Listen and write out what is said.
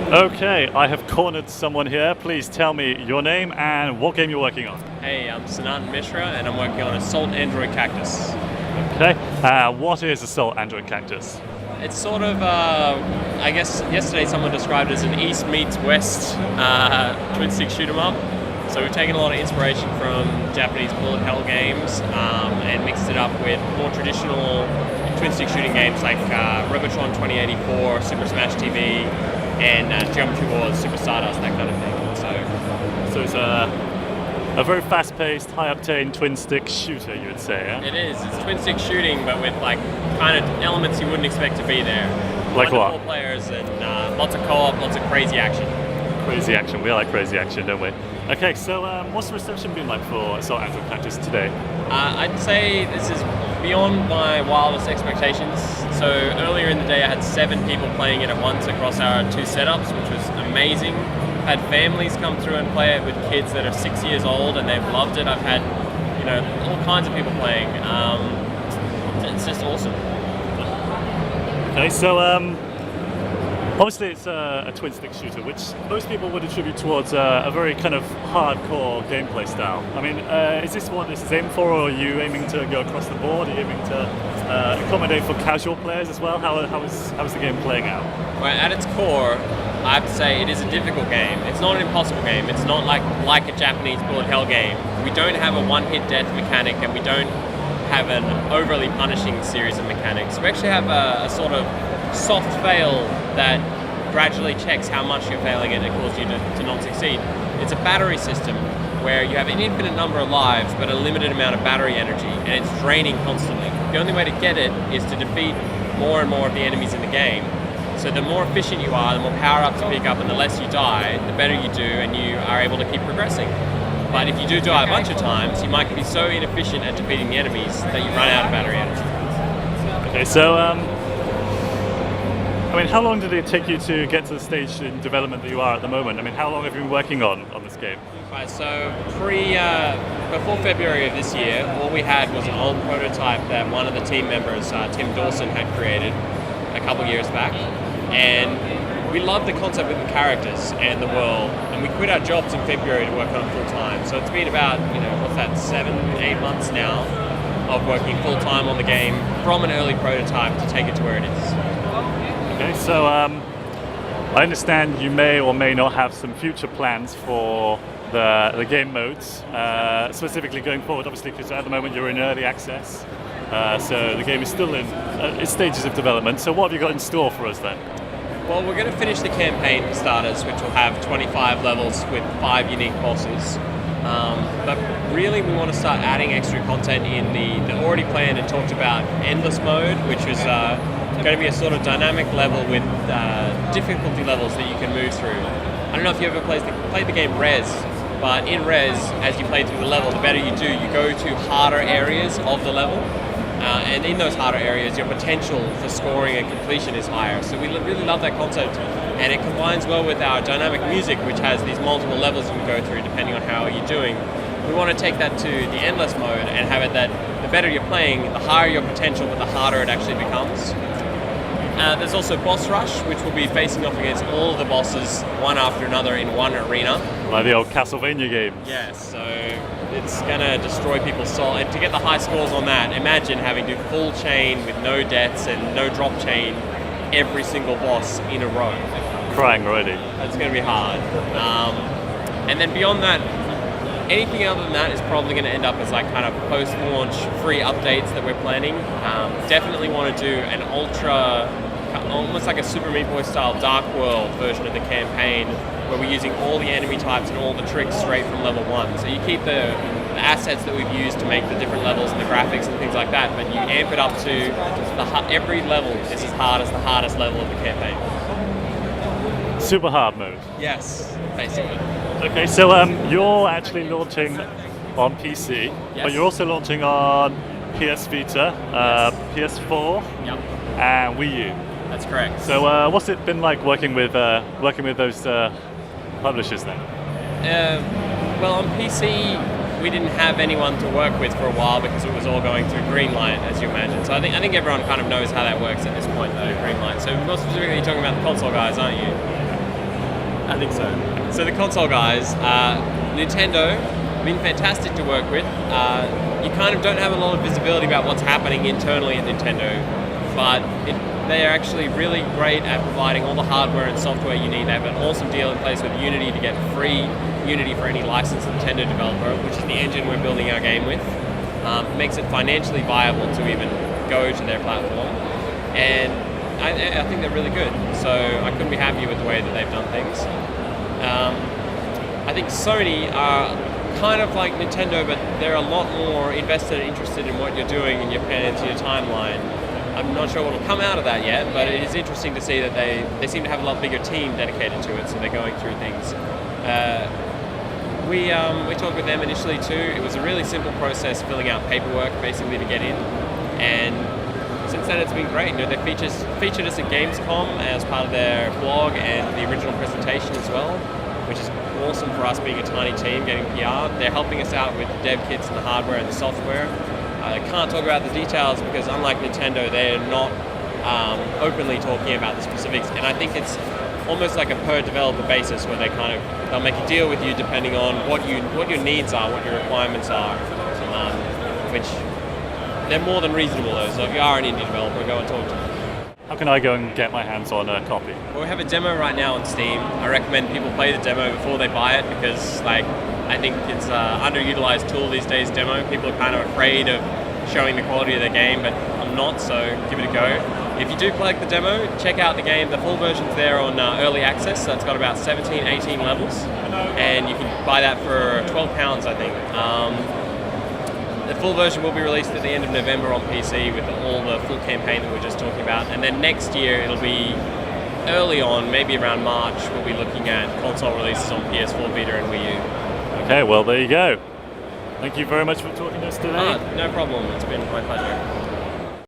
Okay, I have cornered someone here. Please tell me your name and what game you're working on. Hey, I'm Sanatana Mishra and I'm working on Assault Android Cactus. Okay, what is Assault Android Cactus? It's sort of, I guess yesterday someone described it as an East meets West twin stick shoot 'em up. So we've taken a lot of inspiration from Japanese bullet hell games and mixed it up with more traditional twin stick shooting games like Robotron 2084, Super Smash TV, and Geometry Wars, Super Stardust, that kind of thing. So it's a very fast-paced, high-octane twin-stick shooter, you would say, yeah? It is. It's twin stick shooting, but with like kind of elements you wouldn't expect to be there. Like what? 4 players and lots of co-op, lots of crazy action. Crazy action. We like crazy action, don't we? Okay, so what's the reception been like for Assault Android Cactus today? I'd say this is beyond my wildest expectations. So earlier in the day I had 7 people playing it at once across our 2 setups, which was amazing. I've had families come through and play it with kids that are 6 years old and they've loved it. I've had, all kinds of people playing. It's just awesome. Okay, so obviously it's a twin stick shooter, which most people would attribute towards a very kind of hardcore gameplay style. I mean, is this what this is aimed for, or are you aiming to go across the board? Are you aiming to accommodate for casual players as well? How is the game playing out? Well, at its core, I have to say it is a difficult game. It's not an impossible game. It's not like a Japanese bullet hell game. We don't have a one-hit death mechanic, and we don't have an overly punishing series of mechanics. We actually have a sort of soft fail that gradually checks how much you're failing and it causes you to not succeed. It's a battery system where you have an infinite number of lives but a limited amount of battery energy, and it's draining constantly. The only way to get it is to defeat more and more of the enemies in the game. So the more efficient you are, the more power-ups you pick up, and the less you die, the better you do, and you are able to keep progressing. But if you do die a bunch of times, you might be so inefficient at defeating the enemies that you run out of battery energy. Okay, so I mean, how long did it take you to get to the stage in development that you are at the moment? I mean, how long have you been working on this game? Right, so before February of this year, all we had was an old prototype that one of the team members, Tim Dawson, had created a couple years back. And we loved the concept with the characters and the world, and we quit our jobs in February to work on it full time. So it's been about, 7-8 months now of working full time on the game from an early prototype to take it to where it is. Okay, so I understand you may or may not have some future plans for the game modes, specifically going forward, obviously, because at the moment you're in early access, so the game is still in its stages of development. So what have you got in store for us then? Well, we're going to finish the campaign for starters, which will have 25 levels with 5 unique bosses. But really we want to start adding extra content in the already planned and talked about endless mode, which is going to be a sort of dynamic level with difficulty levels that you can move through. I don't know if you ever played the game Rez, but in Rez, as you play through the level, the better you do, you go to harder areas of the level. And in those harder areas, your potential for scoring and completion is higher. So we really love that concept, and it combines well with our dynamic music, which has these multiple levels you can go through depending on how you're doing. We want to take that to the endless mode and have it that the better you're playing, the higher your potential, but the harder it actually becomes. There's also Boss Rush, which will be facing off against all of the bosses one after another in one arena. Like the old Castlevania games. Yes, so it's going to destroy people's soul. And to get the high scores on that, imagine having to full chain with no deaths and no drop chain every single boss in a row. Crying already. It's going to be hard. And then beyond that, anything other than that is probably going to end up as like kind of post-launch free updates that we're planning. Definitely want to do an almost like a Super Meat Boy style Dark World version of the campaign, where we're using all the enemy types and all the tricks straight from level 1. So you keep the assets that we've used to make the different levels and the graphics and things like that, but you amp it up to every level is as hard as the hardest level of the campaign. Super hard mode. Yes, basically. Okay, so you're actually launching on PC, yes, but you're also launching on PS Vita, yes, PS4, yep, and Wii U. That's correct. So what's it been like working with those publishers then? Well, on PC we didn't have anyone to work with for a while because it was all going through Greenlight, as you imagine. So I think everyone kind of knows how that works at this point, though. Greenlight. So you're more specifically talking about the console guys, aren't you? I think so. So the console guys, Nintendo, been fantastic to work with. You kind of don't have a lot of visibility about what's happening internally at Nintendo, but they are actually really great at providing all the hardware and software you need. They have an awesome deal in place with Unity to get free Unity for any licensed Nintendo developer, which is the engine we're building our game with. It makes it financially viable to even go to their platform, and I think they're really good. So I couldn't be happier with the way that they've done things. I think Sony are kind of like Nintendo, but they're a lot more invested and interested in what you're doing in your plans, your timeline. I'm not sure what will come out of that yet, but it is interesting to see that they seem to have a lot bigger team dedicated to it, so they're going through things. We talked with them initially too. It was a really simple process, filling out paperwork basically to get in, and since then it's been great. You know, they featured us at Gamescom as part of their blog and the original presentation as well, which is awesome for us being a tiny team getting PR. They're helping us out with the dev kits and the hardware and the software. I can't talk about the details because unlike Nintendo, they're not openly talking about the specifics, and I think it's almost like a per developer basis where they'll make a deal with you depending on what your needs are, what your requirements are, which they're more than reasonable though. So if you are an indie developer, go and talk to them. How can I go and get my hands on a copy? Well, we have a demo right now on Steam. I recommend people play the demo before they buy it because I think it's an underutilized tool these days, demo. People are kind of afraid of showing the quality of their game, but I'm not, so give it a go. If you do collect the demo, check out the game. The full version's there on early access, so it's got about 17, 18 levels, and you can buy that for £12, I think. The full version will be released at the end of November on PC with all the full campaign that we were just talking about, and then next year it'll be early on, maybe around March, we'll be looking at console releases on PS4, Vita and Wii U. Okay, well there you go. Thank you very much for talking to us today. No problem, it's been my pleasure.